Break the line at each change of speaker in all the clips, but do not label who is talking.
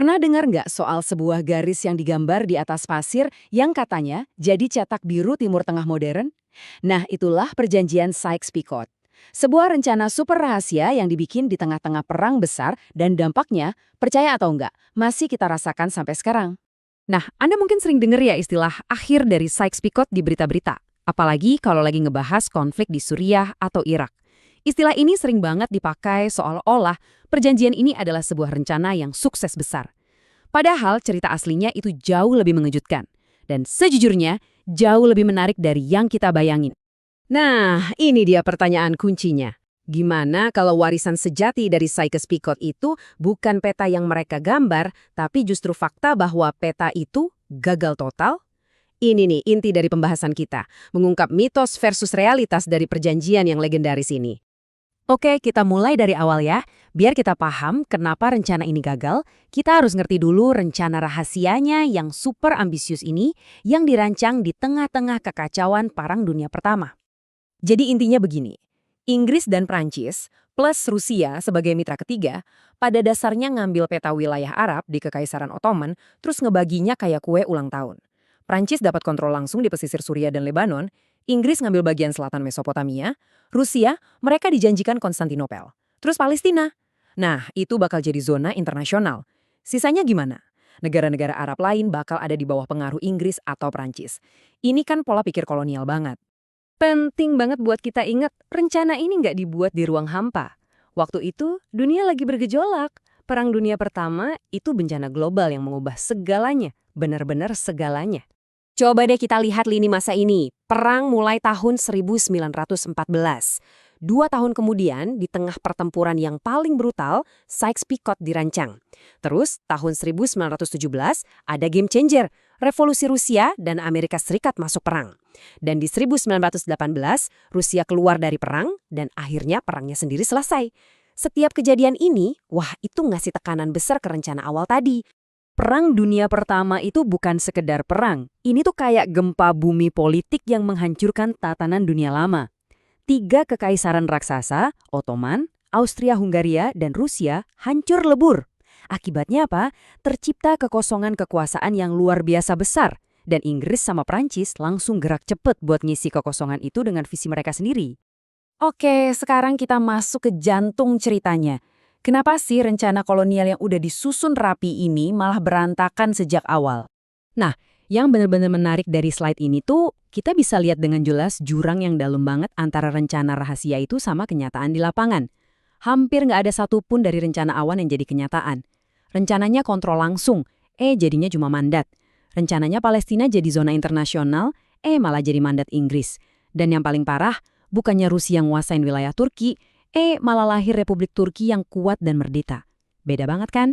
Pernah dengar nggak soal sebuah garis yang digambar di atas pasir yang katanya jadi cetak biru Timur Tengah modern? Nah, itulah perjanjian Sykes-Picot. Sebuah rencana super rahasia yang dibikin di tengah-tengah perang besar dan dampaknya, percaya atau enggak, masih kita rasakan sampai sekarang.
Nah, Anda mungkin sering dengar ya istilah akhir dari Sykes-Picot di berita-berita. Apalagi kalau lagi ngebahas konflik di Suriah atau Irak. Istilah ini sering banget dipakai seolah-olah perjanjian ini adalah sebuah rencana yang sukses besar. Padahal cerita aslinya itu jauh lebih mengejutkan. Dan sejujurnya, jauh lebih menarik dari yang kita bayangin.
Nah, ini dia pertanyaan kuncinya. Gimana kalau warisan sejati dari Sykes-Picot itu bukan peta yang mereka gambar, tapi justru fakta bahwa peta itu gagal total? Ini nih inti dari pembahasan kita, mengungkap mitos versus realitas dari perjanjian yang legendaris ini.
Oke, kita mulai dari awal ya. Biar kita paham kenapa rencana ini gagal, kita harus ngerti dulu rencana rahasianya yang super ambisius ini yang dirancang di tengah-tengah kekacauan Perang Dunia Pertama. Jadi intinya begini, Inggris dan Prancis plus Rusia sebagai mitra ketiga pada dasarnya ngambil peta wilayah Arab di Kekaisaran Ottoman terus ngebaginya kayak kue ulang tahun. Prancis dapat kontrol langsung di pesisir Suriah dan Lebanon, Inggris ngambil bagian selatan Mesopotamia, Rusia mereka dijanjikan Konstantinopel. Terus Palestina. Nah, itu bakal jadi zona internasional. Sisanya gimana? Negara-negara Arab lain bakal ada di bawah pengaruh Inggris atau Prancis. Ini kan pola pikir kolonial banget. Penting banget buat kita ingat, rencana ini nggak dibuat di ruang hampa. Waktu itu, dunia lagi bergejolak. Perang Dunia Pertama itu bencana global yang mengubah segalanya, benar-benar segalanya.
Coba deh kita lihat lini masa ini. Perang mulai tahun 1914. 2 tahun kemudian, di tengah pertempuran yang paling brutal, Sykes-Picot dirancang. Terus, tahun 1917, ada game changer. Revolusi Rusia dan Amerika Serikat masuk perang. Dan di 1918, Rusia keluar dari perang dan akhirnya perangnya sendiri selesai. Setiap kejadian ini, wah itu ngasih tekanan besar ke rencana awal tadi.
Perang Dunia Pertama itu bukan sekedar perang. Ini tuh kayak gempa bumi politik yang menghancurkan tatanan dunia lama. 3 kekaisaran raksasa, Ottoman, Austria-Hungaria, dan Rusia hancur lebur. Akibatnya apa? Tercipta kekosongan kekuasaan yang luar biasa besar. Dan Inggris sama Prancis langsung gerak cepet buat ngisi kekosongan itu dengan visi mereka sendiri. Oke, sekarang kita masuk ke jantung ceritanya. Kenapa sih rencana kolonial yang udah disusun rapi ini malah berantakan sejak awal? Nah, yang benar-benar menarik dari slide ini tuh, kita bisa lihat dengan jelas jurang yang dalam banget antara rencana rahasia itu sama kenyataan di lapangan. Hampir nggak ada satupun dari rencana awan yang jadi kenyataan. Rencananya kontrol langsung, jadinya cuma mandat. Rencananya Palestina jadi zona internasional, malah jadi mandat Inggris. Dan yang paling parah, bukannya Rusia nguasain wilayah Turki, malah lahir Republik Turki yang kuat dan merdeka. Beda banget kan?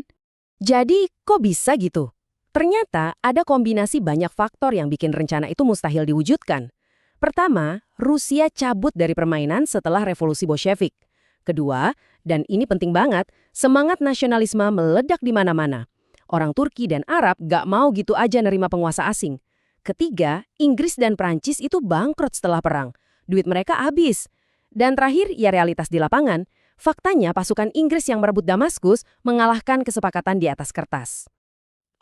Jadi, kok bisa gitu? Ternyata ada kombinasi banyak faktor yang bikin rencana itu mustahil diwujudkan. Pertama, Rusia cabut dari permainan setelah revolusi Bolshevik. Kedua, dan ini penting banget, semangat nasionalisme meledak di mana-mana. Orang Turki dan Arab gak mau gitu aja nerima penguasa asing. Ketiga, Inggris dan Prancis itu bangkrut setelah perang. Duit mereka habis. Dan terakhir, ya realitas di lapangan. Faktanya pasukan Inggris yang merebut Damaskus mengalahkan kesepakatan di atas kertas.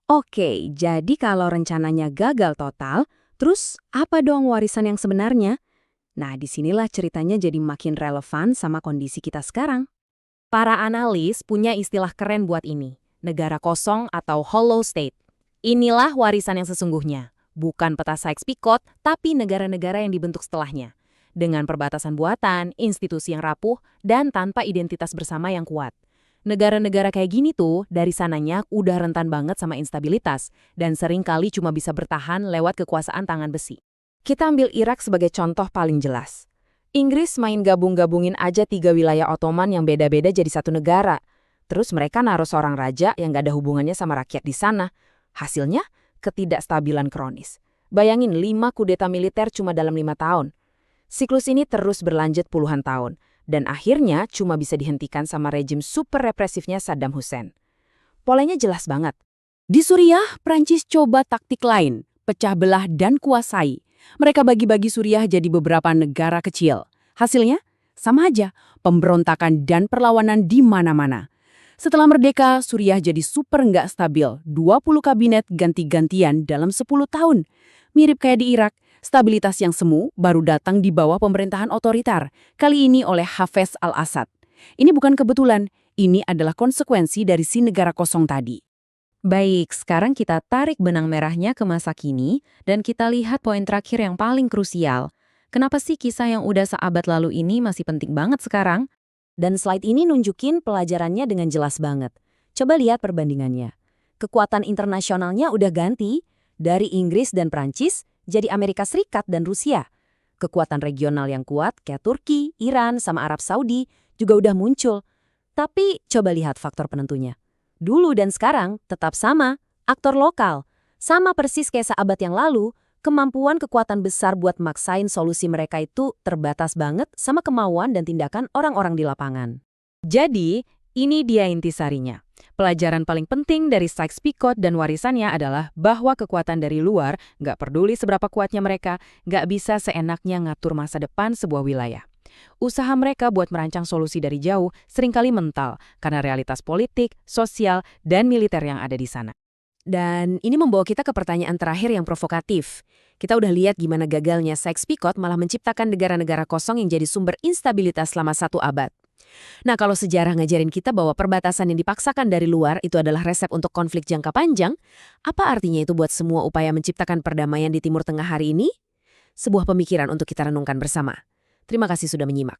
Oke, jadi kalau rencananya gagal total, terus apa dong warisan yang sebenarnya? Nah, disinilah ceritanya jadi makin relevan sama kondisi kita sekarang.
Para analis punya istilah keren buat ini, negara kosong atau hollow state. Inilah warisan yang sesungguhnya, bukan peta Sykes-Picot, tapi negara-negara yang dibentuk setelahnya. Dengan perbatasan buatan, institusi yang rapuh, dan tanpa identitas bersama yang kuat. Negara-negara kayak gini tuh, dari sananya udah rentan banget sama instabilitas, dan sering kali cuma bisa bertahan lewat kekuasaan tangan besi. Kita ambil Irak sebagai contoh paling jelas. Inggris main gabung-gabungin aja 3 wilayah Ottoman yang beda-beda jadi satu negara. Terus mereka naruh seorang raja yang gak ada hubungannya sama rakyat di sana. Hasilnya, ketidakstabilan kronis. Bayangin 5 kudeta militer cuma dalam 5 tahun. Siklus ini terus berlanjut puluhan tahun, dan akhirnya cuma bisa dihentikan sama rejim super represifnya Saddam Hussein. Polanya jelas banget. Di Suriah, Prancis coba taktik lain, pecah belah dan kuasai. Mereka bagi-bagi Suriah jadi beberapa negara kecil. Hasilnya, sama aja, pemberontakan dan perlawanan di mana-mana.
Setelah merdeka, Suriah jadi super nggak stabil. 20 kabinet ganti-gantian dalam 10 tahun. Mirip kayak di Irak, stabilitas yang semu baru datang di bawah pemerintahan otoriter, kali ini oleh Hafez al-Assad. Ini bukan kebetulan, ini adalah konsekuensi dari si negara kosong tadi.
Baik, sekarang kita tarik benang merahnya ke masa kini dan kita lihat poin terakhir yang paling krusial. Kenapa sih kisah yang udah seabad lalu ini masih penting banget sekarang?
Dan slide ini nunjukin pelajarannya dengan jelas banget. Coba lihat perbandingannya. Kekuatan internasionalnya udah ganti, dari Inggris dan Prancis jadi Amerika Serikat dan Rusia. Kekuatan regional yang kuat kayak Turki, Iran, sama Arab Saudi juga udah muncul. Tapi coba lihat faktor penentunya. Dulu dan sekarang tetap sama, aktor lokal. Sama persis kayak seabad yang lalu, kemampuan kekuatan besar buat maksain solusi mereka itu terbatas banget sama kemauan dan tindakan orang-orang di lapangan.
Jadi, ini dia intisarinya. Pelajaran paling penting dari Sykes-Picot dan warisannya adalah bahwa kekuatan dari luar, nggak peduli seberapa kuatnya mereka, nggak bisa seenaknya ngatur masa depan sebuah wilayah. Usaha mereka buat merancang solusi dari jauh seringkali mental karena realitas politik, sosial, dan militer yang ada di sana.
Dan ini membawa kita ke pertanyaan terakhir yang provokatif. Kita udah lihat gimana gagalnya Sykes-Picot malah menciptakan negara-negara kosong yang jadi sumber instabilitas selama 1 abad. Nah, kalau sejarah ngajarin kita bahwa perbatasan yang dipaksakan dari luar itu adalah resep untuk konflik jangka panjang, apa artinya itu buat semua upaya menciptakan perdamaian di Timur Tengah hari ini? Sebuah pemikiran untuk kita renungkan bersama. Terima kasih sudah menyimak.